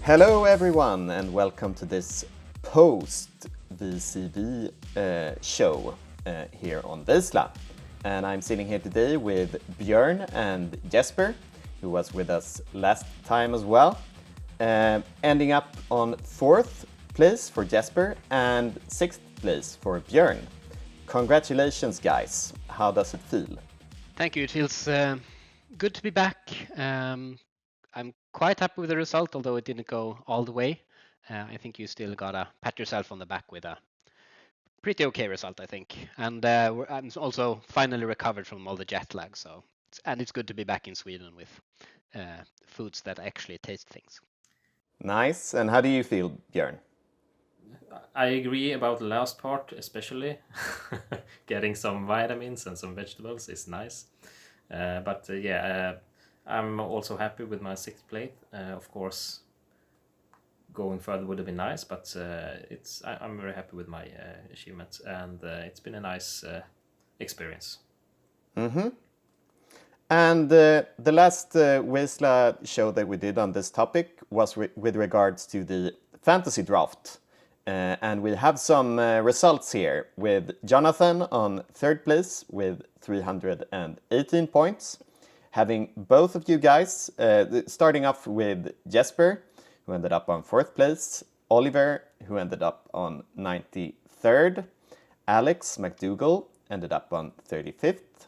Hello everyone and welcome to this post-VCB show here on Visla. And I'm sitting here today with Björn and Jesper, who was with us last time as well. Ending up on 4th place for Jesper and 6th place for Björn. Congratulations guys, how does it feel? Thank you, it feels good to be back. I'm quite happy with the result, although it didn't go all the way. I think you still gotta pat yourself on the back with a pretty okay result, I think. And I'm also finally recovered from all the jet lag, and it's good to be back in Sweden with foods that actually taste things. Nice, and how do you feel, Björn? I agree about the last part, especially. Getting some vitamins and some vegetables is nice. I'm also happy with my 6th place. Of course, going further would have been nice, but I'm very happy with my achievements, and it's been a nice experience. Mm-hmm. And the last Wisla show that we did on this topic was with regards to the fantasy draft. And we have some results here with Jonathan on 3rd place with 318 points. Having both of you guys, starting off with Jesper, who ended up on 4th place, Oliver, who ended up on 93rd, Alex McDougall ended up on 35th,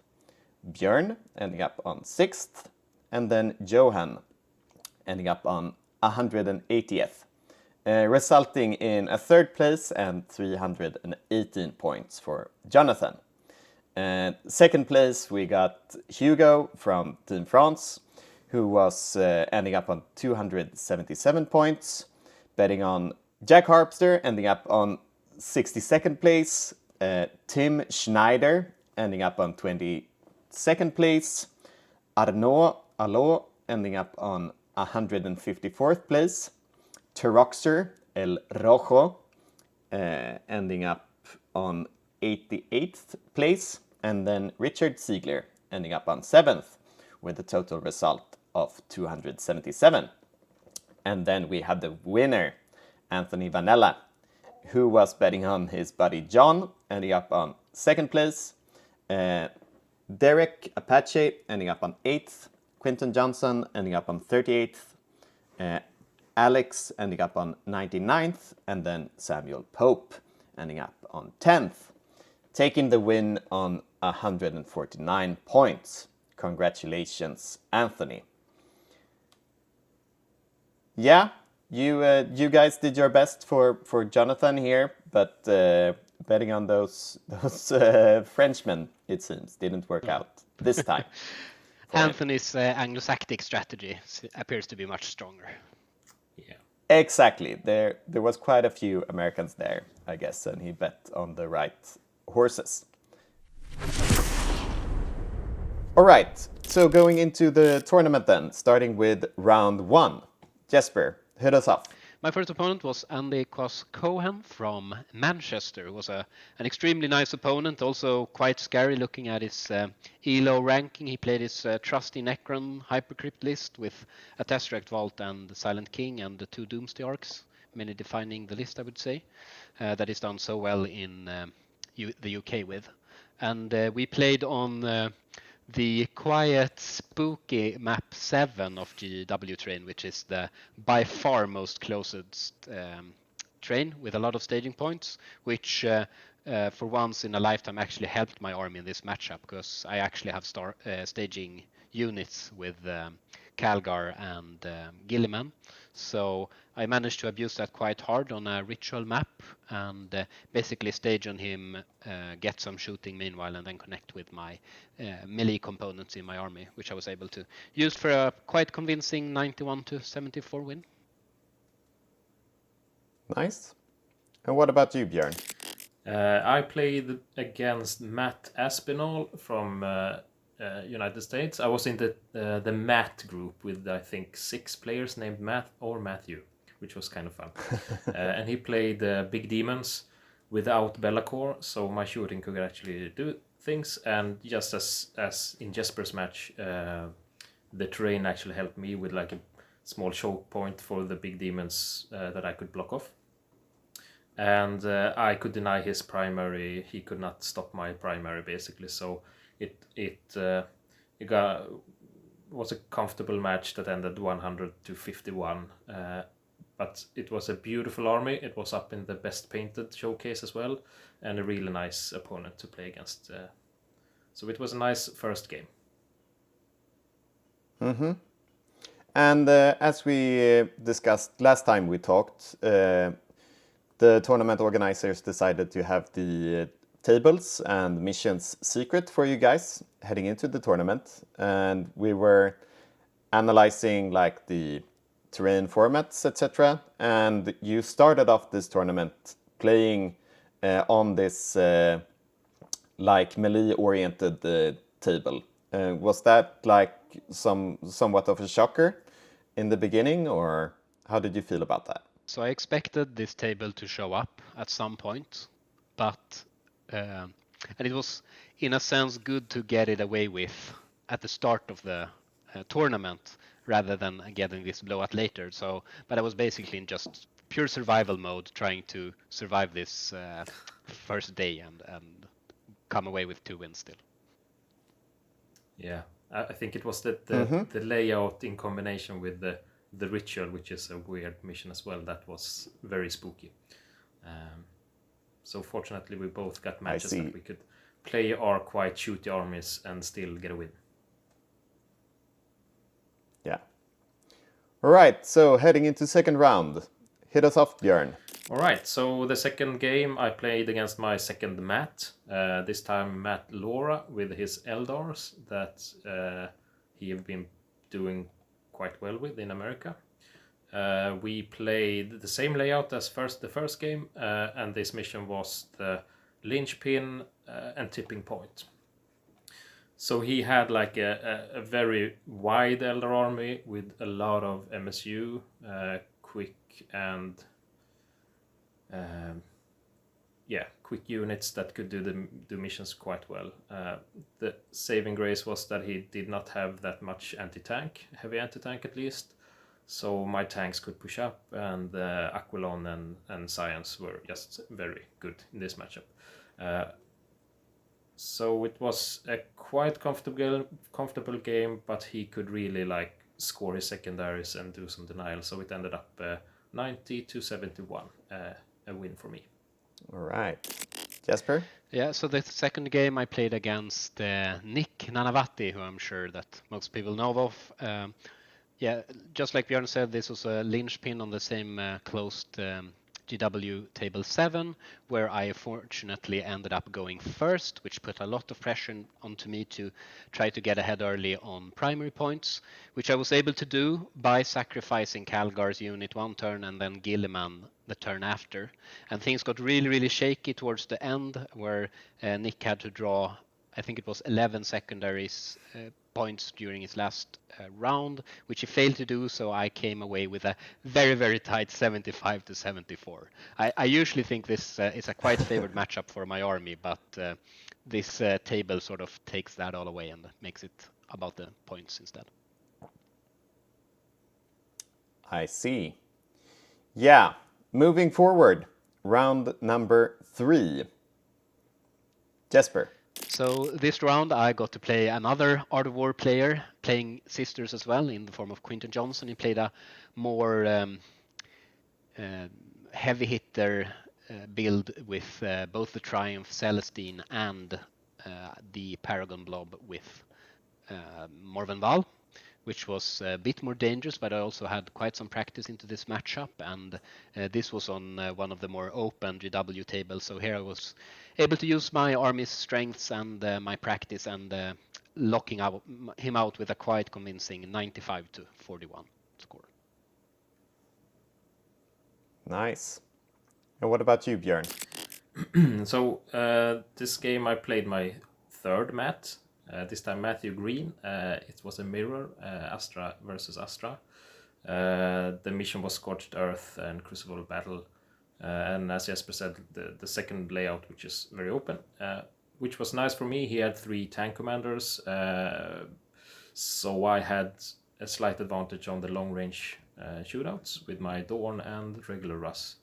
Björn ending up on 6th, and then Johan ending up on 180th, resulting in a 3rd place and 318 points for Jonathan. 2nd place we got Hugo from Team France, who was ending up on 277 points, betting on Jack Harpster ending up on 62nd place, Tim Schneider ending up on 22nd place, Arnaud Allo ending up on 154th place, Teroxer El Rojo ending up on 88th place, and then Richard Ziegler ending up on 7th with a total result of 277. And then we had the winner, Anthony Vanella, who was betting on his buddy John, ending up on 2nd place, Derek Apache ending up on 8th, Quinton Johnson ending up on 38th, Alex ending up on 99th, and then Samuel Pope ending up on 10th, taking the win on 149 points. Congratulations, Anthony. Yeah, you guys did your best for Jonathan here, but betting on those Frenchmen, it seems, didn't work out this time. Anthony's Anglo-Saxon strategy appears to be much stronger. Yeah. Exactly. There was quite a few Americans there, I guess, and he bet on the right horses. All right, so going into the tournament then, starting with round 1. Jesper, hit us off. My first opponent was Andy Cohen from Manchester, who was an extremely nice opponent, also quite scary looking at his ELO ranking. He played his trusty Necron Hypercrypt list with a Tesseract Vault and the Silent King and the 2 Doomsday Arcs, mainly defining the list, I would say, that is done so well in the UK with. And we played on the quiet, spooky map 7 of GW Train, which is the by far most closest train with a lot of staging points, which for once in a lifetime actually helped my army in this matchup, because I actually have staging units with Calgar and Gilliman. So I managed to abuse that quite hard on a ritual map and basically stage on him, get some shooting meanwhile, and then connect with my melee components in my army, which I was able to use for a quite convincing 91-74 win. Nice. And what about you, Björn? I played against Matt Aspinall from United States. I was in the Matt group with, I think, 6 players named Matt or Matthew, which was kind of fun. And he played Big Demons without Bellacore, so my shooting could actually do things. And just as in Jesper's match, the terrain actually helped me with like small choke point for the big demons that I could block off. And I could deny his primary. He could not stop my primary, basically. So it was a comfortable match that ended 100-51. But it was a beautiful army. It was up in the best painted showcase as well, and a really nice opponent to play against. So it was a nice first game. Mm-hmm. And as we discussed last time we talked, the tournament organizers decided to have the tables and missions secret for you guys heading into the tournament. And we were analyzing like the terrain formats, etc. And you started off this tournament playing on this like melee-oriented table. Was that like somewhat of a shocker in the beginning, or how did you feel about that? So I expected this table to show up at some point, but and it was in a sense good to get it away with at the start of the tournament rather than getting this blowout later. So, but I was basically in just pure survival mode, trying to survive this first day and come away with 2 wins still. Yeah, I think it was the layout in combination with the ritual, which is a weird mission as well, that was very spooky. So fortunately we both got matches that we could play our quite shooty armies and still get a win. Yeah. All right, so heading into second round. Hit us off, Björn. All right, so the second game I played against my second Matt. This time Matt Laura with his Eldars that he have been doing quite well with in America. We played the same layout as the first game, and this mission was the linchpin and tipping point. So he had like a very wide Eldar army with a lot of MSU, quick and quick units that could do missions quite well. The saving grace was that he did not have that much heavy anti-tank at least. So my tanks could push up, and Aquilon and Science were just very good in this matchup. So it was a quite comfortable game, but he could really like score his secondaries and do some denial. So it ended up 90-71, a win for me. All right. Jesper? Yeah, so the second game I played against Nick Nanavati, who I'm sure that most people know of. Just like Björn said, this was a linchpin on the same closed GW table 7, where I fortunately ended up going first, which put a lot of pressure onto me to try to get ahead early on primary points, which I was able to do by sacrificing Calgar's unit one turn and then Gilliman the turn after. And things got really, really shaky towards the end, where Nick had to draw, I think it was 11 secondaries points during his last round, which he failed to do, so I came away with a very, very tight 75-74. I usually think this is a quite favored matchup for my army, but this table sort of takes that all away and makes it about the points instead. I see. Yeah, moving forward, round number 3. Jesper. So this round I got to play another Art of War player, playing sisters as well, in the form of Quinton Johnson. He played a more heavy hitter build with both the Triumph Celestine and the Paragon Blob with Morven Val, which was a bit more dangerous, but I also had quite some practice into this matchup, and this was on one of the more open GW tables, so here I was able to use my army's strengths and my practice and locking him out with a quite convincing 95-41 score. Nice. And what about you, Björn? So this game I played my third Matt. This time Matthew Green. It was a mirror, Astra versus Astra. The mission was Scorched Earth and Crucible Battle. And as Jesper said, the second layout, which is very open, which was nice for me. He had 3 tank commanders. So I had a slight advantage on the long range shootouts with my Dorn and regular Russ,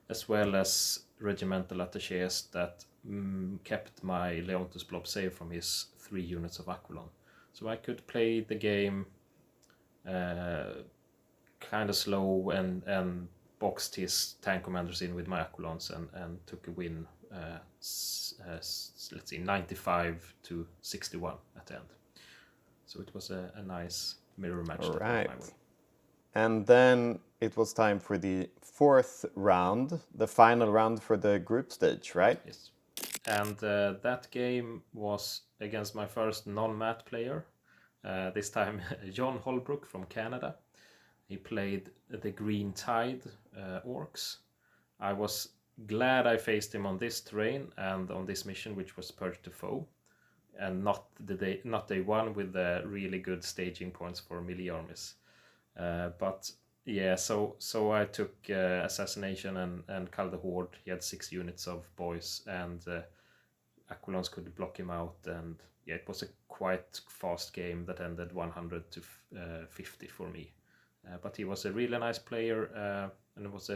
as well as regimental attachés that kept my Leontus Blob safe from his 3 units of Aquilon. So I could play the game kind of slow and boxed his tank commanders in with my Aquilons and took a win, let's see, 95 to 61 at the end. So it was a nice mirror match. All that right. went my way. And then it was time for the 4th round, the final round for the group stage, right? Yes. And that game was against my first non-mat player, this time John Holbrook from Canada. He played the Green Tide orcs. I was glad I faced him on this terrain and on this mission, which was Purge the Foe, and not day one with the really good staging points for melee armies. But yeah, so I took Assassination and Kal the Horde. He had 6 units of boys, and Aquilons could block him out. And yeah, it was a quite fast game that ended 100 to 50 for me. But he was a really nice player, and it was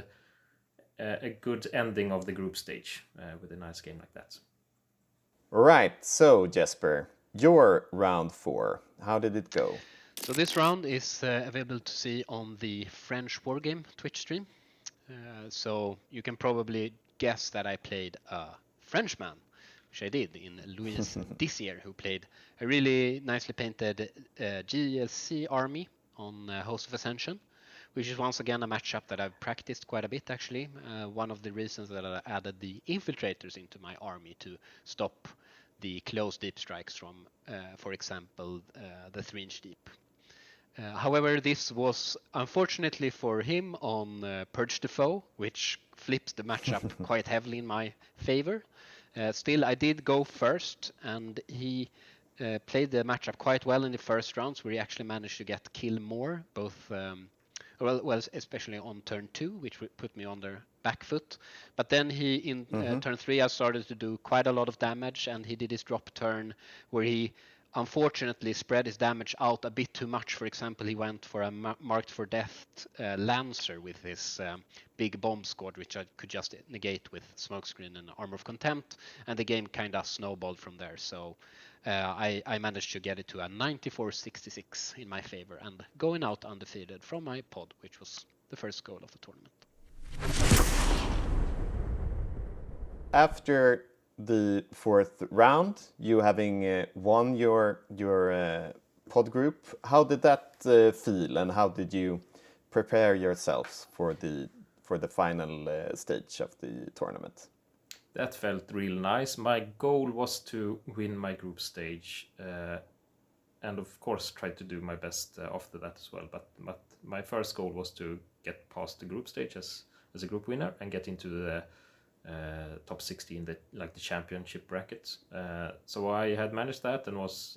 a good ending of the group stage with a nice game like that. Right, so Jesper, your round 4, how did it go? So this round is available to see on the French Wargame Twitch stream. So you can probably guess that I played a Frenchman, which I did, in Louis Dissier, who played a really nicely painted GLC army on Host of Ascension, which is once again a matchup that I've practiced quite a bit, actually. One of the reasons that I added the infiltrators into my army to stop the close deep strikes from, for example, the 3-inch deep. However, this was unfortunately for him on Purge the Foe, which flips the matchup quite heavily in my favor. Still, I did go first, and he played the matchup quite well in the first rounds, where he actually managed to get kill more, both well, especially on turn 2, which put me on their back foot. But then he, in turn 3, I started to do quite a lot of damage, and he did his drop turn, where he unfortunately spread his damage out a bit too much. For example, he went for a marked for death Lancer with his big bomb squad, which I could just negate with Smokescreen and Armor of Contempt, and the game kind of snowballed from there. So I managed to get it to a 94-66 in my favor, and going out undefeated from my pod, which was the first goal of the tournament. After the 4th round, you having won your pod group, how did that feel, and how did you prepare yourselves for the final stage of the tournament? That felt real nice. My goal was to win my group stage, and of course try to do my best after that as well. But my first goal was to get past the group stage as a group winner and get into the top 16, the championship bracket. So I had managed that, and I was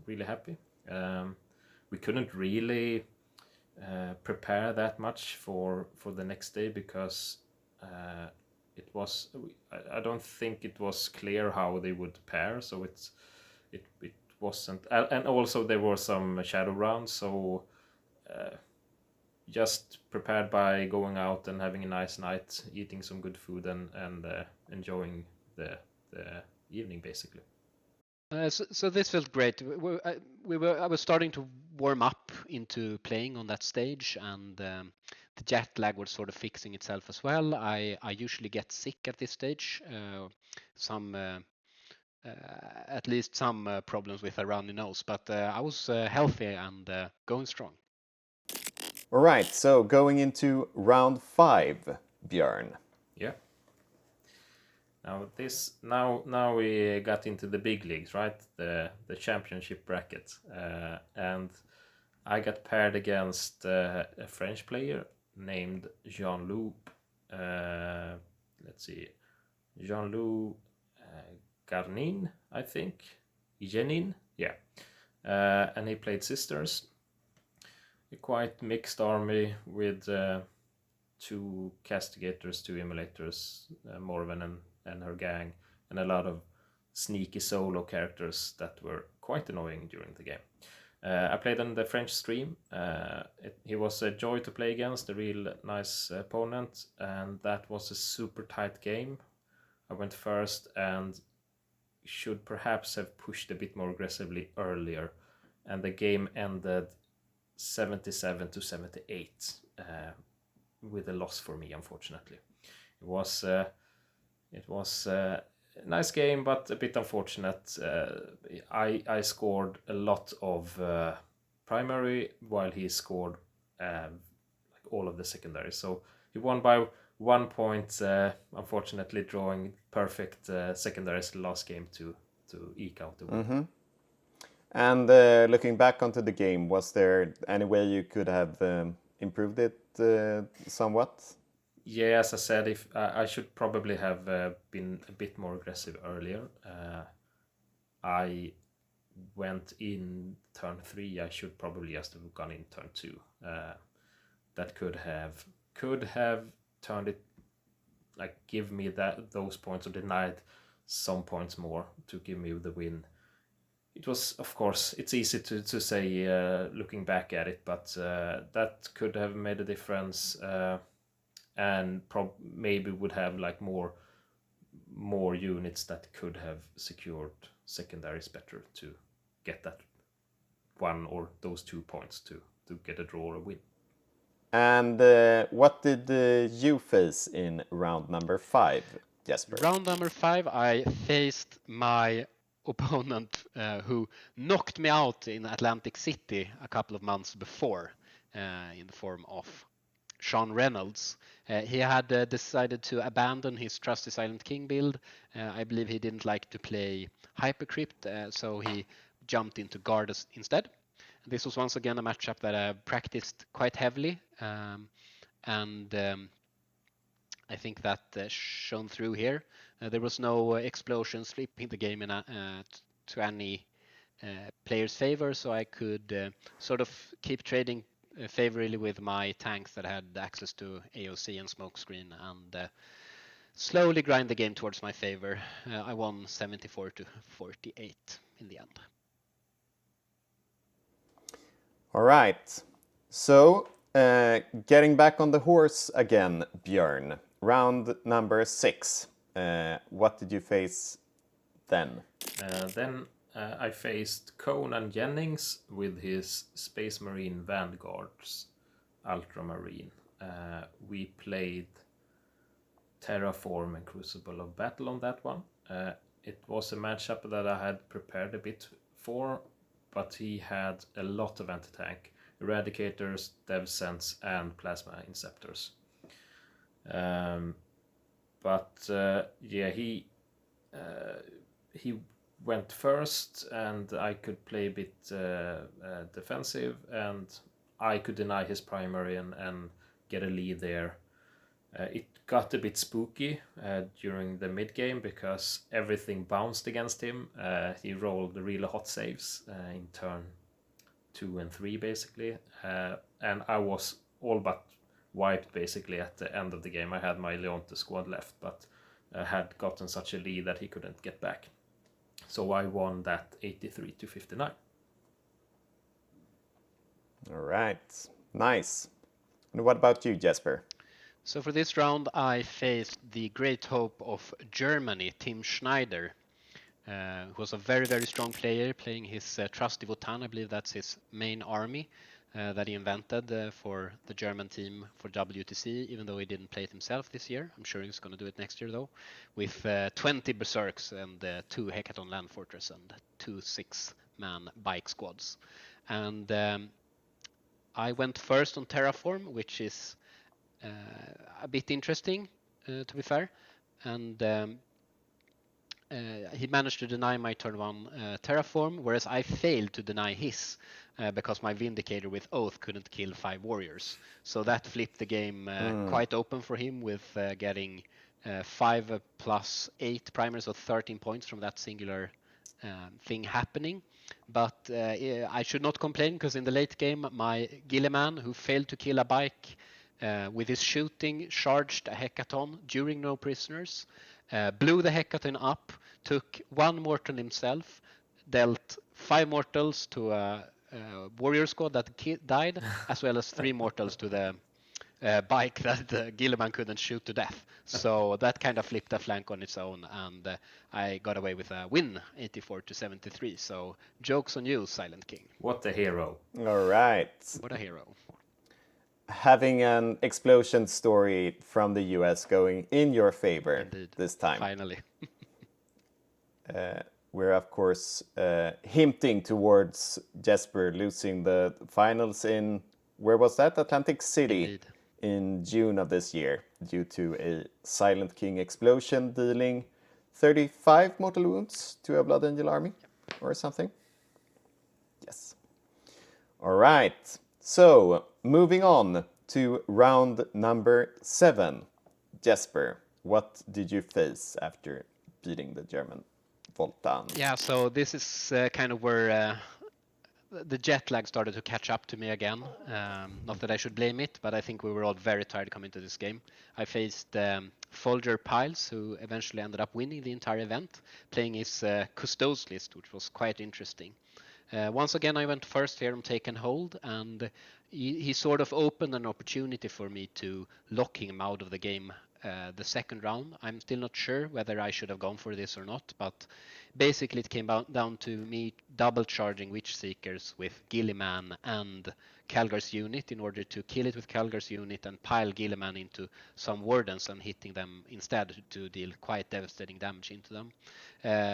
really happy. We couldn't really prepare that much for the next day, because I don't think it was clear how they would pair, so it wasn't, and also there were some shadow rounds, so just prepared by going out and having a nice night, eating some good food, and enjoying the evening, basically. So this felt great. I was starting to warm up into playing on that stage, and the jet lag was sort of fixing itself as well. I usually get sick at this stage. At least some problems with a runny nose, but I was healthy and going strong. All right, so going into round 5, Björn. Yeah. Now we got into the big leagues, right? The championship bracket, and I got paired against a French player named Jean-Loup. Jean-Loup Garnin, I think. Jenin, yeah. And he played Sisters. A quite mixed army with 2 castigators, 2 emulators, Morven and her gang, and a lot of sneaky solo characters that were quite annoying during the game. I played on the French stream. He was a joy to play against, a real nice opponent, and that was a super tight game. I went first and should perhaps have pushed a bit more aggressively earlier, and the game ended 77-78 with a loss for me, unfortunately. It was a nice game, but a bit unfortunate. I scored a lot of primary while he scored like all of the secondary. So he won by 1 point, unfortunately drawing perfect secondaries last game to eke out the win. And looking back onto the game, was there any way you could have improved it somewhat? Yeah, as I said, if I should probably have been a bit more aggressive earlier. I went in turn 3. I should probably just have gone in turn 2. That could have turned it, like, give me those points, or denied some points more to give me the win. It was, of course, it's easy to say looking back at it, but that could have made a difference. And maybe would have like more units that could have secured secondaries better to get that 1 or those 2 points to get a draw or a win. And what did you face in round number 5, Jesper? Round number 5, I faced my opponent who knocked me out in Atlantic City a couple of months before in the form of Sean Reynolds. He had decided to abandon his Trusty Silent King build. I believe he didn't like to play Hypercrypt, so he jumped into Gardas instead. This was once again a matchup that I practiced quite heavily, and I think that shone through here. There was no explosions flipping the game to any player's favor, so I could sort of keep trading favorably with my tanks that had access to AOC and smokescreen, and slowly grind the game towards my favor. I won 74-48 in the end. All right. So, getting back on the horse again, Björn. Round number 6. What did you face then? Then I faced Conan Jennings with his Space Marine Vanguards Ultramarine. We played Terraform and Crucible of Battle on that one. It was a matchup that I had prepared a bit for, but he had a lot of anti-tank, Eradicators, DevSense, and Plasma Inceptors. He went first, and I could play a bit defensive, and I could deny his primary and get a lead there. It got a bit spooky during the mid game because everything bounced against him. He rolled really hot saves in turn 2 and 3 basically, and I was all but wiped basically at the end of the game. I had my Leonte squad left, but had gotten such a lead that he couldn't get back. So I won that 83-59. All right. Nice. And what about you, Jesper? So for this round, I faced the great hope of Germany, Tim Schneider, who was a very, very strong player, playing his trusty Wotan. I believe that's his main army that he invented for the German team for WTC, even though he didn't play it himself this year. I'm sure he's going to do it next year, though, with 20 Berserks and 2 Hecaton Land Fortress and 2 6-man bike squads. And I went first on Terraform, which is a bit interesting, to be fair. And he managed to deny my turn 1 Terraform, whereas I failed to deny his because my Vindicator with Oath couldn't kill 5 warriors. So that flipped the game quite open for him, with getting 5 plus 8 primaries, so 13 points from that singular thing happening. But I should not complain, because in the late game, my Gilliman, who failed to kill a bike with his shooting, charged a Hecaton during no prisoners, blew the Hecaton up, took 1 mortal himself, dealt 5 mortals to a warrior squad that died, as well as 3 mortals to the bike that Gilliman couldn't shoot to death. So that kind of flipped a flank on its own, and I got away with a win, 84-73. So jokes on you, Silent King. What a hero. All right. What a hero. Having an explosion story from the US going in your favor Indeed. this time. Finally. We're, of course, hinting towards Jesper losing the finals in, where was that? Atlantic City. Indeed. In June of this year due to a Silent King explosion dealing 35 mortal wounds to a Blood Angel army or something. Yes. All right. So, moving on to round number 7. Jesper, what did you face after beating the German Voltan? Yeah, so this is kind of where the jet lag started to catch up to me again. Not that I should blame it, but I think we were all very tired coming to this game. I faced Folger Piles, who eventually ended up winning the entire event, playing his Custodes list, which was quite interesting. Once again, I went first here on Take and Hold, and he sort of opened an opportunity for me to lock him out of the game the second round. I'm still not sure whether I should have gone for this or not, but basically it came down to me double charging Witch Seekers with Gilliman and Calgar's unit in order to kill it with Calgar's unit and pile Gilliman into some Wardens and hitting them instead to deal quite devastating damage into them.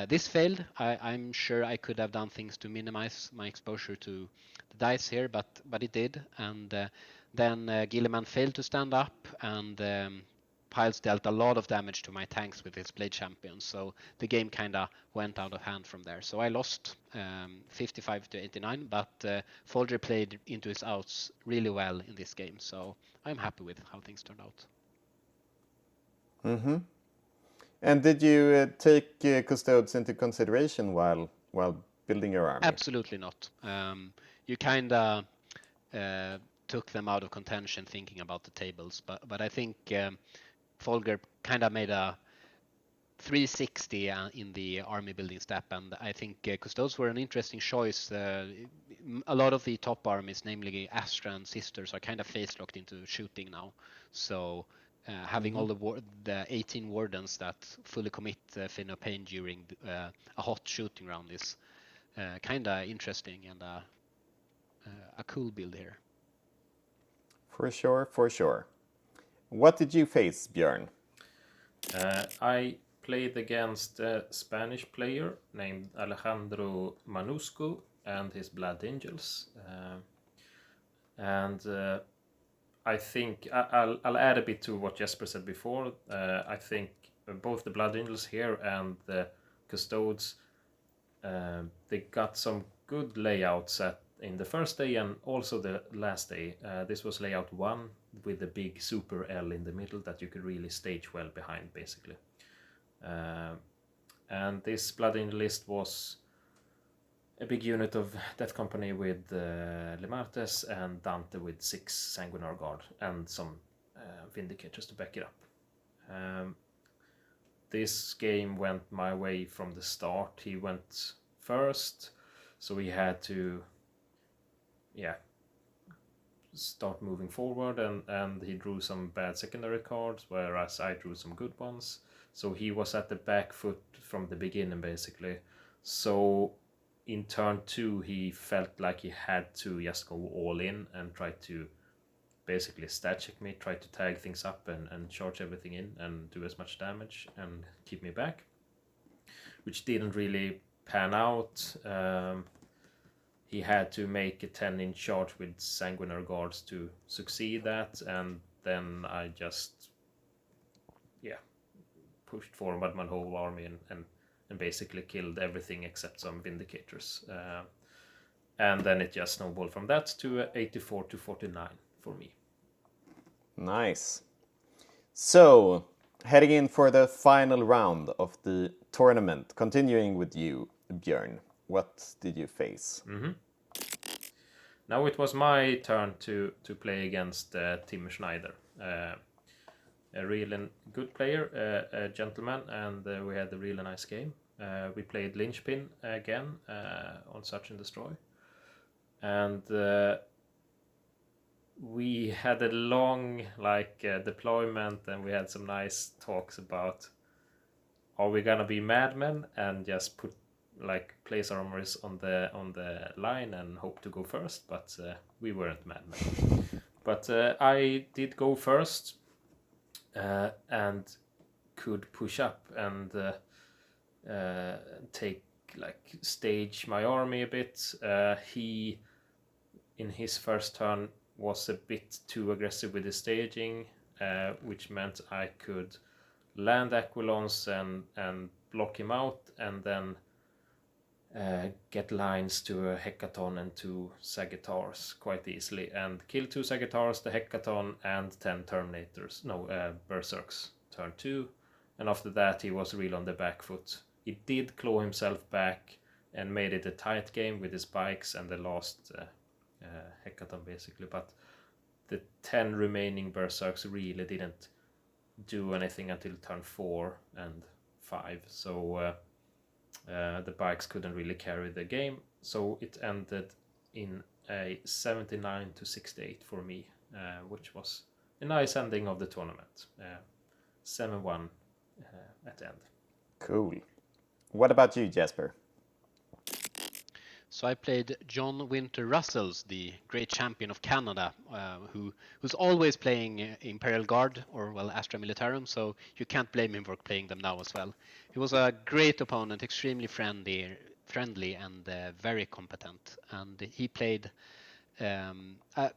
This failed. I'm sure I could have done things to minimize my exposure to the dice here, but it did. And then Gilliman failed to stand up, and Piles dealt a lot of damage to my tanks with his Blade Champion, so the game kind of went out of hand from there. So I lost 55-89, but Folger played into his outs really well in this game, so I'm happy with how things turned out. Mm-hmm. And did you take Custodes into consideration while building your army? Absolutely not. You kind of took them out of contention thinking about the tables, but I think Folger kind of made a 360 in the army building step, and I think Custodes were an interesting choice. A lot of the top armies, namely Astra and Sisters, are kind of face locked into shooting now. So having all the 18 Wardens that fully commit Fin of Pain during a hot shooting round is kind of interesting and a cool build here. For sure. What did you face, Björn? I played against a Spanish player named Alejandro Manusco and his Blood Angels. I think I'll add a bit to what Jesper said before. I think both the Blood Angels here and the Custodes, they got some good layouts in the first day and also the last day. This was layout 1 with the big super L in the middle that you could really stage well behind, basically. And this Blood Angel list was a big unit of Death Company with Lemartes and Dante with 6 Sanguinar Guard and some Vindicators to back it up. This game went my way from the start. He went first, so he had to start moving forward, and he drew some bad secondary cards, whereas I drew some good ones. So he was at the back foot from the beginning, basically. So in turn 2, he felt like he had to just go all in and try to basically stat check me, try to tag things up and charge everything in and do as much damage and keep me back, which didn't really pan out. He had to make a 10-inch charge with Sanguinar Guards to succeed that, and then I just pushed forward my whole army and basically killed everything except some Vindicators. And then it just snowballed from that to 84-49 for me. Nice. So, heading in for the final round of the tournament, continuing with you, Björn. What did you face? Mm-hmm. Now it was my turn to play against Tim Schneider. A really good player, a gentleman, and we had a really nice game. We played Linchpin again on Search and Destroy. and we had a long deployment, and we had some nice talks about, are we gonna be madmen and just put place armors on the line and hope to go first? But we weren't madmen. But I did go first, and could push up and take stage my army a bit. He, in his first turn, was a bit too aggressive with the staging, which meant I could land Aquilons and block him out, and then get lines to a Hecaton and 2 Sagittars quite easily, and kill 2 Sagittars, the Hecaton, and 10 Terminators, Berserks, turn 2. And after that he was real on the back foot. He did claw himself back and made it a tight game with his spikes and the last Hecaton basically, but the 10 remaining Berserks really didn't do anything until turn 4 and 5, so the bikes couldn't really carry the game, so it ended in a 79-68 for me, which was a nice ending of the tournament. 7-1 at the end. Cool. What about you, Jesper? So I played John Winter Russells, the great champion of Canada, who's always playing Imperial Guard, or well, Astra Militarum, so you can't blame him for playing them now as well. He was a great opponent, extremely friendly and very competent, and he played a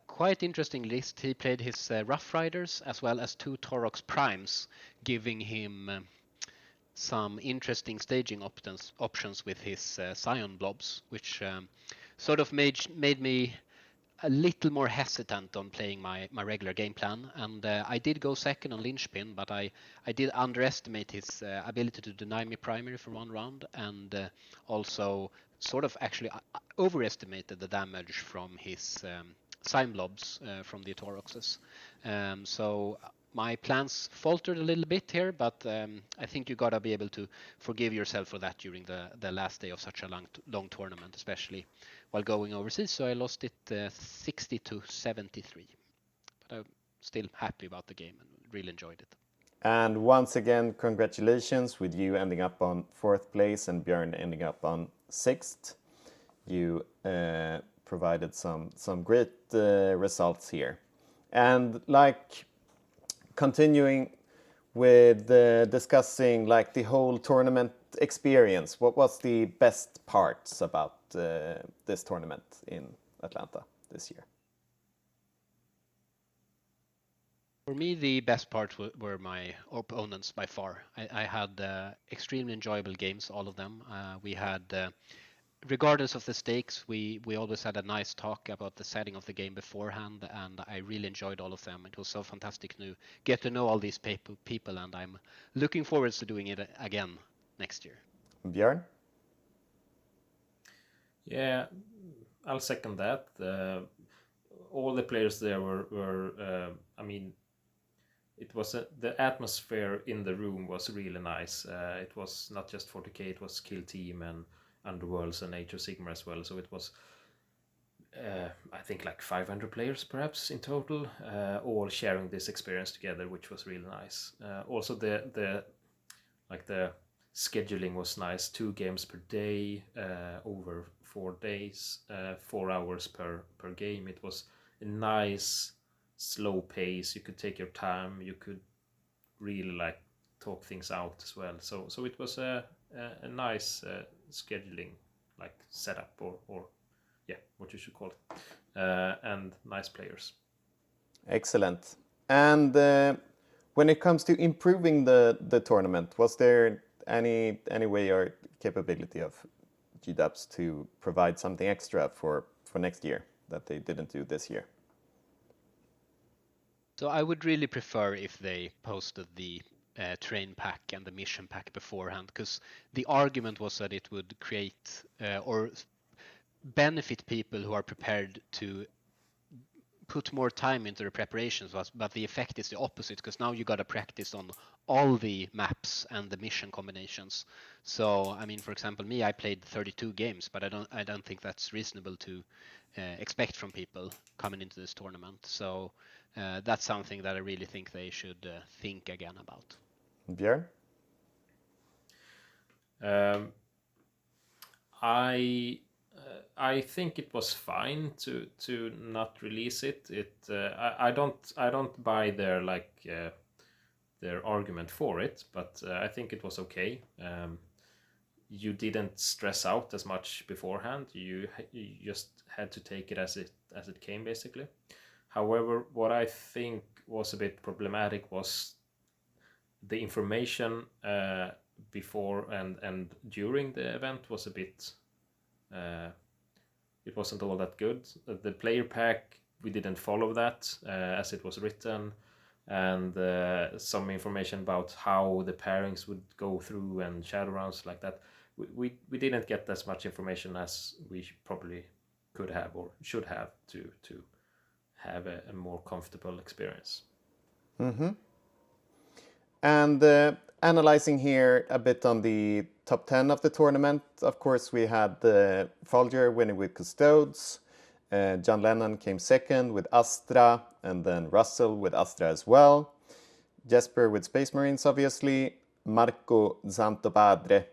quite interesting list. He played his Rough Riders as well as 2 Taurox Primes, giving him some interesting staging options with his Scion Blobs, which sort of made me a little more hesitant on playing my regular game plan. And I did go second on Linchpin, but I did underestimate his ability to deny me primary for 1 round, and also sort of actually overestimated the damage from his Scion Blobs from the Tauroxes. So my plans faltered a little bit here, but I think you gotta be able to forgive yourself for that during the last day of such a long tournament, especially while going overseas. So I lost it 60-73, but I'm still happy about the game and really enjoyed it. And once again, congratulations with you ending up on 4th place and Björn ending up on 6th. You provided some great results here. And continuing with discussing the whole tournament experience, what was the best parts about this tournament in Atlanta this year? For me, the best part were my opponents by far. I had extremely enjoyable games, all of them. We had, regardless of the stakes, we always had a nice talk about the setting of the game beforehand, and I really enjoyed all of them. It was so fantastic to get to know all these people, and I'm looking forward to doing it again next year. Björn? Yeah, I'll second that. All the players there were I mean, it was the atmosphere in the room was really nice. It was not just 40k, it was Kill Team and Underworlds and Age of Sigmar as well. So it was, I think, 500 players perhaps in total, all sharing this experience together, which was really nice. Also, the scheduling was nice. 2 games per day, over 4 days, 4 hours per game. It was a nice slow pace. You could take your time. You could really talk things out as well. So it was a nice scheduling setup or yeah, what you should call it, and nice players. Excellent. And when it comes to improving the tournament, was there any way or capability of GDAPs to provide something extra for next year that they didn't do this year? So I would really prefer if they posted the train pack and the mission pack beforehand, because the argument was that it would create or benefit people who are prepared to put more time into the preparations, but the effect is the opposite, because now you got to practice on all the maps and the mission combinations. So I mean, for example, me, I played 32 games, but I don't think that's reasonable to expect from people coming into this tournament. So that's something that I really think they should think again about. Björn? I think it was fine to not release it. I don't buy their argument for it, but I think it was okay. You didn't stress out as much beforehand. You just had to take it as it came, basically. However, what I think was a bit problematic was the information before and during the event was a bit. It wasn't all that good. The player pack, we didn't follow that as it was written, and some information about how the pairings would go through and shadow rounds like that. We didn't get as much information as we probably could have or should have to have a more comfortable experience. Mm-hmm. And analyzing here a bit on the top 10 of the tournament, of course, we had Folger winning with Custodes. John Lennon came second with Astra, and then Russell with Astra as well. Jesper with Space Marines, obviously. Marco Zantopadre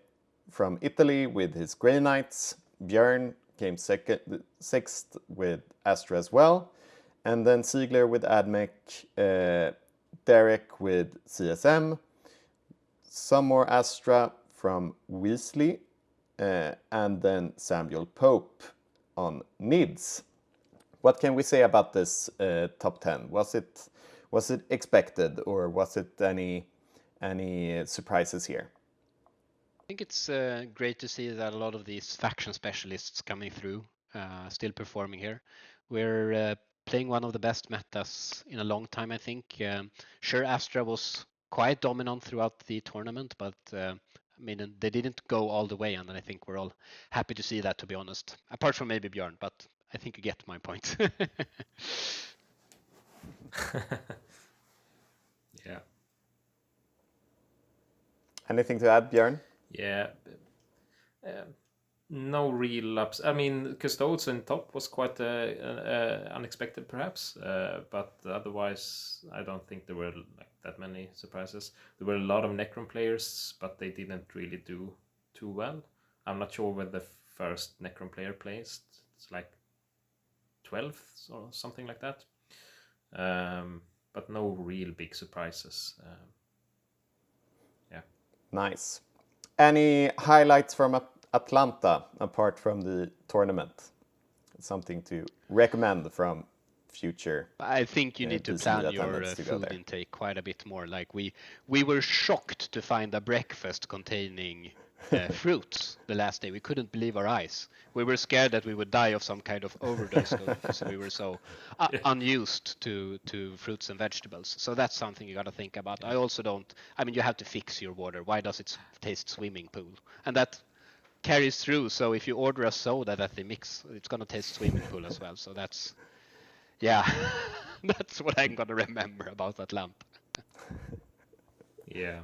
from Italy with his Grey Knights. Björn came sixth with Astra as well. And then Ziegler with AdMech. Derek with CSM, some more Astra from Weasley, and then Samuel Pope on NIDS. What can we say about this top 10? Was it expected, or was it any surprises here? I think it's great to see that a lot of these faction specialists coming through, still performing here. We're playing one of the best metas in a long time, I think. Sure, Astra was quite dominant throughout the tournament, but I mean, they didn't go all the way, and I think we're all happy to see that, to be honest. Apart from maybe Björn, but I think you get my point. Yeah. Anything to add, Björn? Yeah. No real ups. I mean, Custodes in top was quite unexpected, perhaps. But otherwise, I don't think there were like that many surprises. There were a lot of Necron players, but they didn't really do too well. I'm not sure where the first Necron player placed. It's like 12th or something like that. But no real big surprises. Yeah. Nice. Any highlights from Atlanta apart from the tournament? Something to recommend from future. I think you need to plan your food intake quite a bit more. Like we were shocked to find a breakfast containing fruits the last day. We couldn't believe our eyes. We were scared that we would die of some kind of overdose because we were so unused to fruits and vegetables. So that's something you got to think about. I also don't. I mean, you have to fix your water. Why does it taste swimming pool? And that carries through. So if you order a soda that they mix, it's gonna taste swimming pool as well. So that's. Yeah, that's what I'm gonna remember about that lamp. Yeah.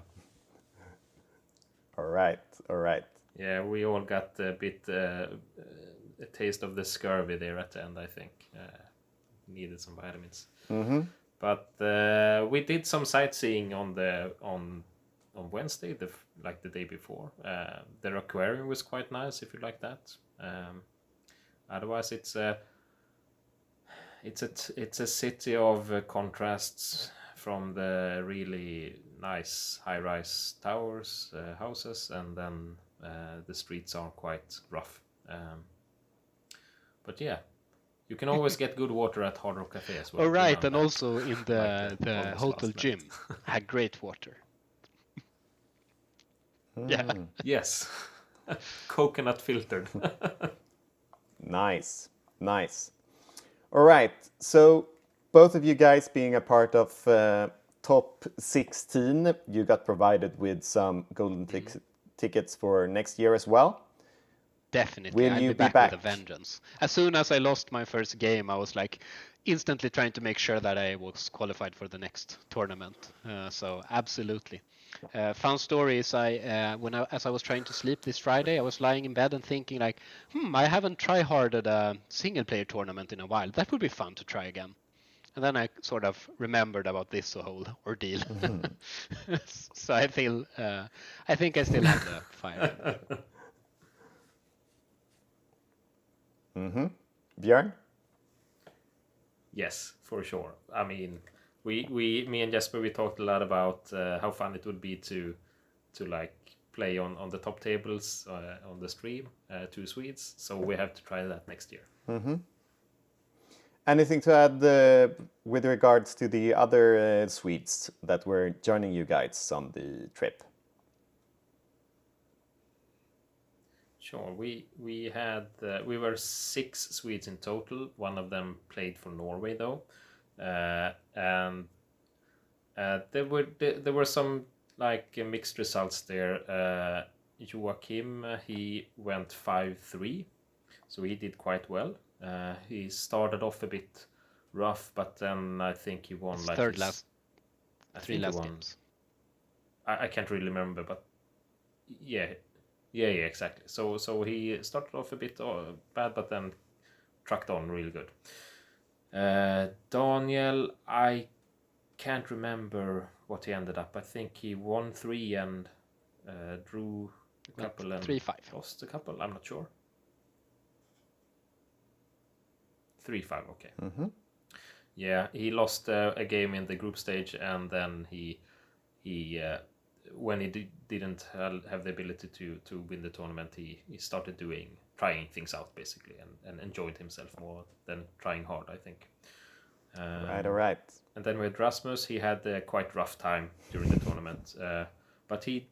All right. Yeah, we all got a bit a taste of the scurvy there at the end. I think needed some vitamins. Mm-hmm. But we did some sightseeing on Wednesday, the day before. Their aquarium was quite nice if you like that. Otherwise, it's a city of contrasts from the really nice high-rise towers, houses, and then the streets are quite rough. But yeah, you can always get good water at Hard Rock Cafe as well. All right, and also in the hotel gym had great water. Yeah. Yes. Coconut filtered. Nice. All right, so both of you guys being a part of top 16, you got provided with some golden tickets for next year as well. Definitely, Will I'll you be be back with a back? vengeance. As soon as I lost my first game, I was like instantly trying to make sure that I was qualified for the next tournament. So absolutely. Fun story is as I was trying to sleep this Friday, I was lying in bed and thinking like, I haven't tried hard at a single player tournament in a while. That would be fun to try again. And then I sort of remembered about this whole ordeal. So I think I still have the fire. Björn? Yes, for sure. I mean, me and Jesper, we talked a lot about how fun it would be to like play on the top tables on the stream, 2 Swedes. So we have to try that next year. Anything to add with regards to the other Swedes that were joining you guys on the trip? Sure. We were 6 Swedes in total. One of them played for Norway though, and there were some like mixed results there. Joachim, he went 5-3, so he did quite well. He started off a bit rough, but then I think he won like Third his, last, I three think he last won. games. I can't really remember, but yeah, exactly. So he started off a bit bad, but then trucked on really good. Daniel, I can't remember what he ended up. I think he won 3 and drew a couple and 3-5. lost a couple. I'm not sure. 3-5. Okay. Yeah, he lost a game in the group stage, and then he when he didn't have the ability to win the tournament, he started trying things out basically, and enjoyed himself more than trying hard, I think. All right. And then with Rasmus, he had a quite rough time during the tournament, but he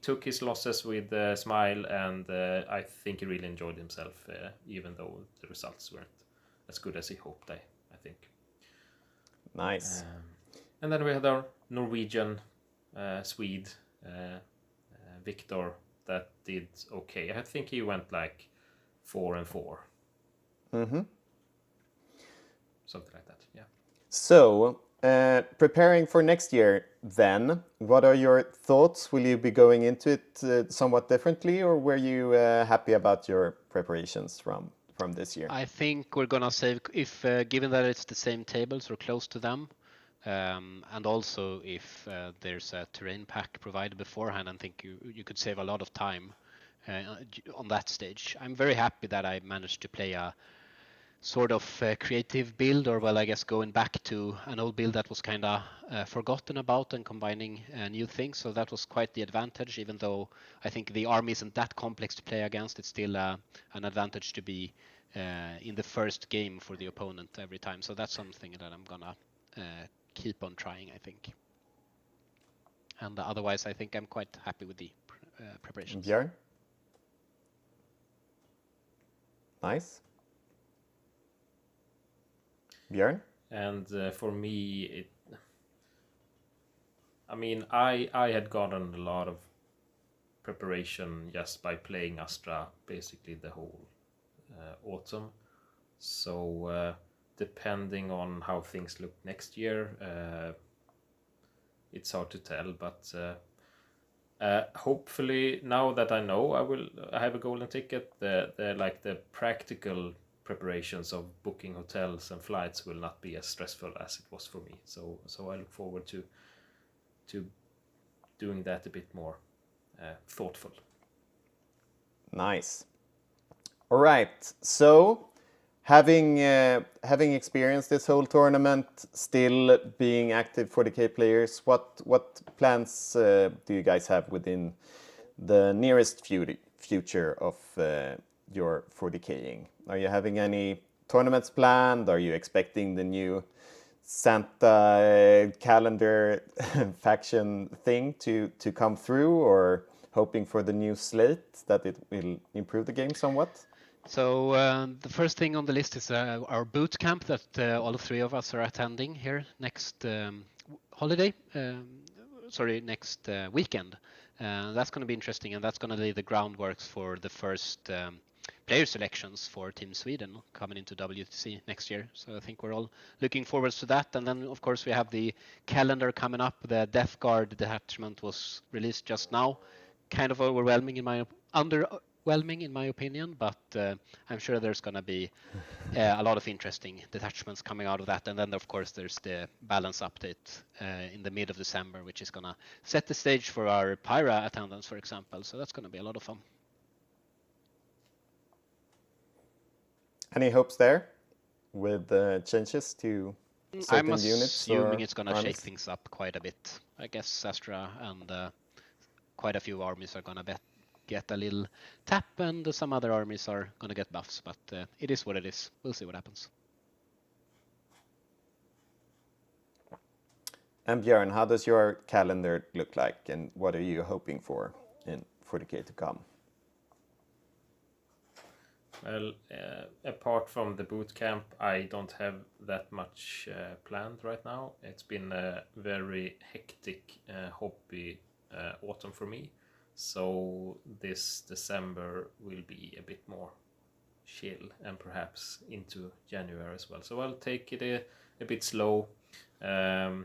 took his losses with a smile, and I think he really enjoyed himself, even though the results weren't as good as he hoped. I think. Nice. And then we had our Norwegian Swede, Victor, that did okay. I think he went like 4-4. Something like that, yeah. So, preparing for next year then, what are your thoughts? Will you be going into it somewhat differently, or were you happy about your preparations from this year? I think we're gonna save if given that it's the same tables or close to them, and also if there's a terrain pack provided beforehand, I think you could save a lot of time on that stage. I'm very happy that I managed to play a sort of creative build, or well, I guess going back to an old build that was kind of forgotten about and combining new things. So that was quite the advantage, even though I think the army isn't that complex to play against. It's still an advantage to be in the first game for the opponent every time. So that's something that I'm gonna keep on trying, I think. And otherwise, I think I'm quite happy with the preparations. Björn? Nice. Björn? And for me, I had gotten a lot of preparation just by playing Astra basically the whole autumn. So depending on how things look next year, it's hard to tell. But hopefully, now that I know I have a golden ticket, the practical preparations of booking hotels and flights will not be as stressful as it was for me. So I look forward to doing that a bit more thoughtful. Nice. All right. So, having experienced this whole tournament, still being active 40K players, what plans do you guys have within the nearest future of your 40King? Are you having any tournaments planned? Are you expecting the new Santa calendar faction thing to come through, or hoping for the new slate that it will improve the game somewhat? So the first thing on the list is our boot camp that all 3 of us are attending here next weekend. That's going to be interesting, and that's going to lay the groundwork for the first player selections for Team Sweden coming into WTC next year. So I think we're all looking forward to that. And then, of course, we have the calendar coming up. The Death Guard detachment was released just now. Kind of underwhelming in my opinion, but I'm sure there's going to be a lot of interesting detachments coming out of that. And then, of course, there's the balance update in the mid of December, which is going to set the stage for our Pyra attendance, for example. So that's going to be a lot of fun. Any hopes there with changes to certain I'm units? assuming it's going to armies? shake things up quite a bit. I guess Astra and quite a few armies are going to get a little tap, and some other armies are going to get buffs, but it is what it is. We'll see what happens. And Björn, how does your calendar look like, and what are you hoping for in 40K to come? Well, apart from the boot camp, I don't have that much planned right now. It's been a very hectic hobby autumn for me. So this December will be a bit more chill, and perhaps into January as well. So I'll take it a bit slow. And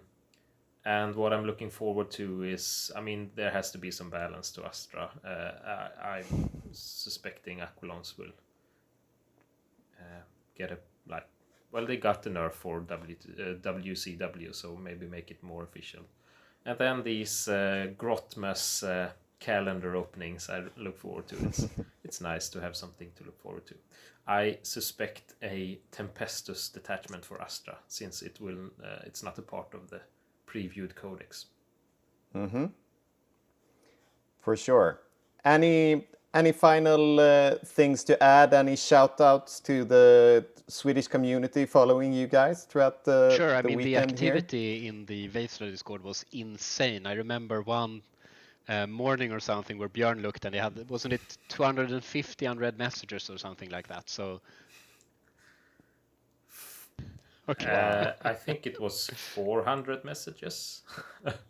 what I'm looking forward to is, I mean, there has to be some balance to Astra. I'm suspecting Aquilons will get they got the nerf for WCW, so maybe make it more official. And then these Grotmas calendar openings I look forward to. It's nice to have something to look forward to. I suspect a Tempestus detachment for Astra, since it's not a part of the previewed codex. Mm-hmm. For sure. Any final things to add? Any shout outs to the Swedish community following you guys throughout the Sure, I mean, the weekend activity in the Vaisla Discord was insane. I remember one morning or something where Björn looked and he had, wasn't it 250 unread messages or something like that? So okay. Wow. I think it was 400 messages.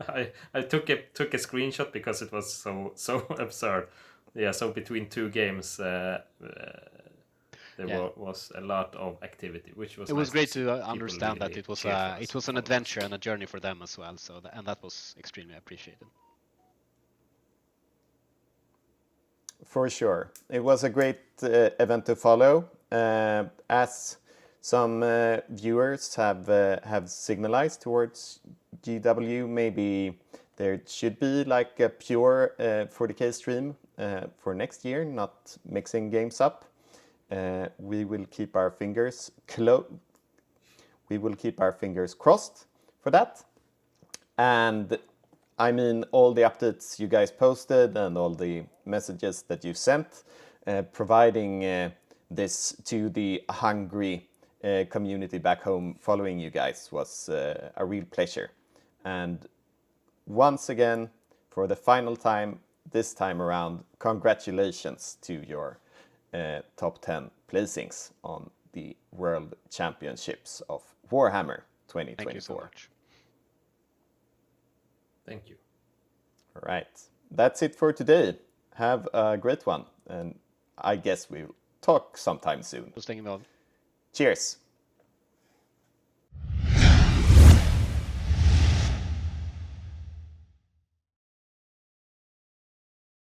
I took a screenshot because it was so absurd. Yeah, so between two games, there was a lot of activity, which was. It was nice great to to understand really that it was cheer for us, it was an follow us. adventure and a journey for them as well. So and that was extremely appreciated. For sure. It was a great event to follow. As some viewers have signalized towards GW, maybe there should be like a pure 40K stream for next year, not mixing games up. We will keep our fingers crossed for that. And I mean, all the updates you guys posted and all the messages that you sent, providing this to the hungry community back home following you guys was a real pleasure. And once again, for the final time, this time around, congratulations to your top 10 placings on the World Championships of Warhammer 2024. Thank you so much. Thank you. All right. That's it for today. Have a great one. And I guess we'll talk sometime soon. Staying involved. Cheers.